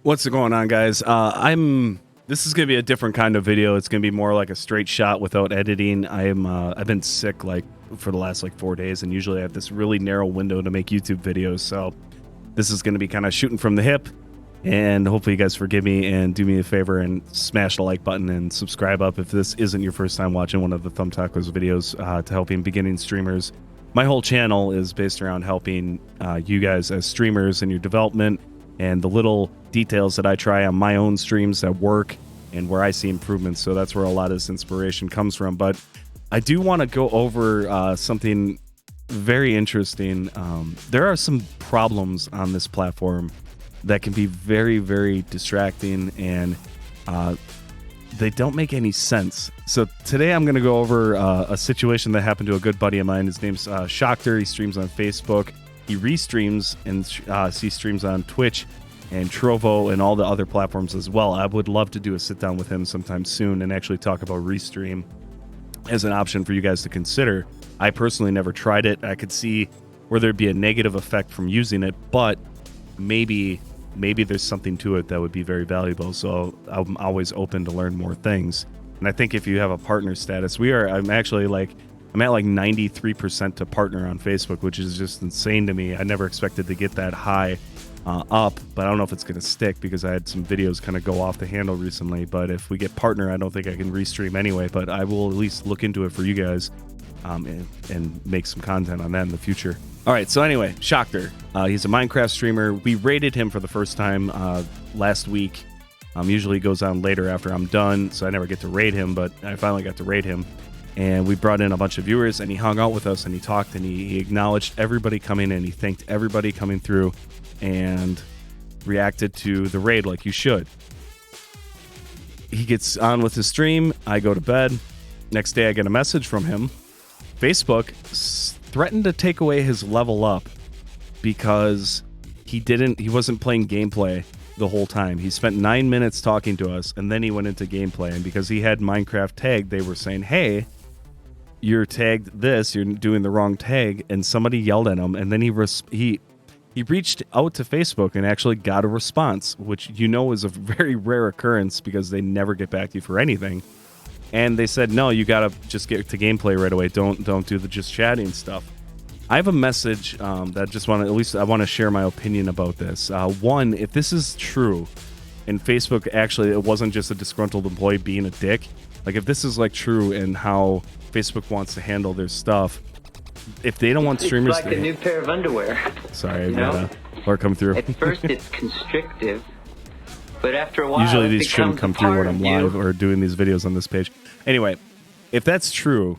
What's going on, guys? This is gonna be a different kind of video. It's gonna be more like a straight shot without editing. I've been sick like for the last 4 days, and usually I have this really narrow window to make YouTube videos. So this is gonna be kind of shooting from the hip, and hopefully you guys forgive me and do me a favor and smash the like button and subscribe up if this isn't your first time watching one of the Thumb Tacos videos to helping beginning streamers. My whole channel is based around helping you guys as streamers in your development and the little details that I try on my own streams that work and where I see improvements. So that's where a lot of this inspiration comes from. But I do want to go over something very interesting. There are some problems on this platform that can be very, very distracting, and they don't make any sense. So today I'm going to go over a situation that happened to a good buddy of mine. His name's Shockter. He streams on Facebook. He restreams and he streams on Twitch and Trovo and all the other platforms as well. I would love to do a sit down with him sometime soon and actually talk about Restream as an option for you guys to consider. I personally never tried it. I could see where there'd be a negative effect from using it, but maybe there's something to it that would be very valuable. So I'm always open to learn more things. And I think if you have a partner status, I'm at 93% to partner on Facebook, which is just insane to me. I never expected to get that high up, but I don't know if it's going to stick because I had some videos kind of go off the handle recently. But if we get partner, I don't think I can restream anyway, but I will at least look into it for you guys and make some content on that in the future. All right, so anyway, Shockter. He's a Minecraft streamer. We raided him for the first time last week. Usually he goes on later after I'm done, so I never get to raid him, but I finally got to raid him. And we brought in a bunch of viewers, and he hung out with us, and he talked, and he acknowledged everybody coming in. He thanked everybody coming through and reacted to the raid like you should. He gets on with his stream. I go to bed. Next day, I get a message from him. Facebook threatened to take away his level up because he wasn't playing gameplay the whole time. He spent 9 minutes talking to us, and then he went into gameplay. And because he had Minecraft tagged, they were saying, hey, you're tagged this, you're doing the wrong tag, and somebody yelled at him, and then he reached out to Facebook and actually got a response, which is a very rare occurrence because they never get back to you for anything. And they said, no, you gotta just get to gameplay right away. Don't do the just chatting stuff. I have a message that I want to share my opinion about this. One, if this is true, and Facebook actually, it wasn't just a disgruntled employee being a dick. Like if this is true and how Facebook wants to handle their stuff, if they don't want streamers, it's like a new pair of underwear. Sorry, I had or come through. At first, it's constrictive, but after a while, usually these shouldn't come through when I'm live or doing these videos on this page. Anyway, if that's true,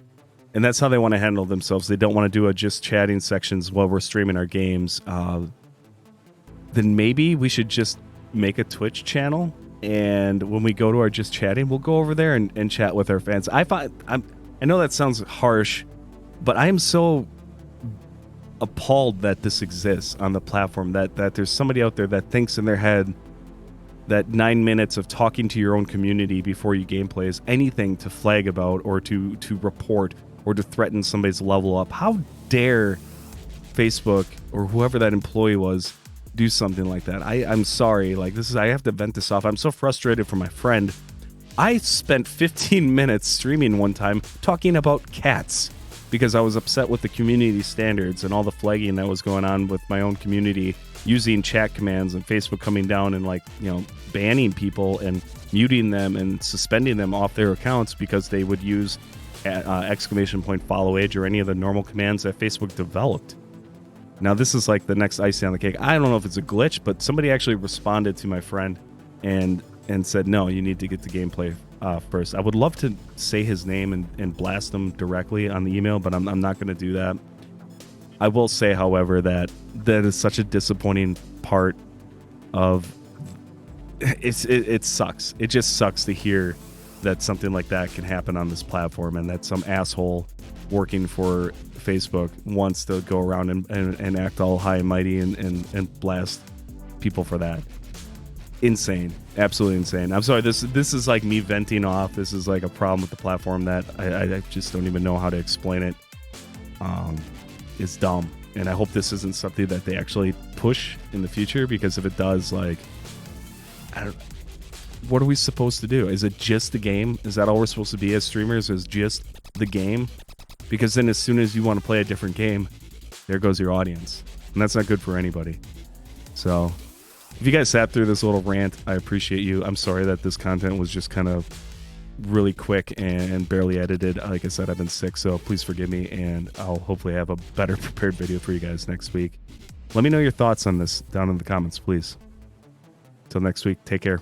and that's how they want to handle themselves, they don't want to do a just chatting sections while we're streaming our games, then maybe we should just make a Twitch channel, and when we go to our just chatting, we'll go over there and chat with our fans. I know that sounds harsh, but I am so appalled that this exists on the platform, that there's somebody out there that thinks in their head that 9 minutes of talking to your own community before you gameplay is anything to flag about or to report or to threaten somebody's level up. How dare Facebook or whoever that employee was do something like that? I'm sorry. I have to vent this off. I'm so frustrated for my friend. I spent 15 minutes streaming one time talking about cats because I was upset with the community standards and all the flagging that was going on with my own community using chat commands and Facebook coming down and banning people and muting them and suspending them off their accounts because they would use !follow age or any of the normal commands that Facebook developed. Now this is the next icing on the cake. I don't know if it's a glitch, but somebody actually responded to my friend and said, no, you need to get the gameplay first. I would love to say his name and blast him directly on the email, but I'm not going to do that. I will say, however, that is such a disappointing part of it sucks. It just sucks to hear that something like that can happen on this platform and that some asshole working for Facebook wants to go around and act all high and mighty and blast people for that. Insane. Absolutely insane. I'm sorry, this is me venting off. This is a problem with the platform that I just don't even know how to explain it. It's dumb, and I hope this isn't something that they actually push in the future, because if it does, what are we supposed to do? Is it just the game? Is that all we're supposed to be as streamers? Is just the game? Because then as soon as you want to play a different game, there goes your audience. And that's not good for anybody. So if you guys sat through this little rant, I appreciate you. I'm sorry that this content was just kind of really quick and barely edited. Like I said, I've been sick, so please forgive me, and I'll hopefully have a better prepared video for you guys next week. Let me know your thoughts on this down in the comments, please. Till next week, take care.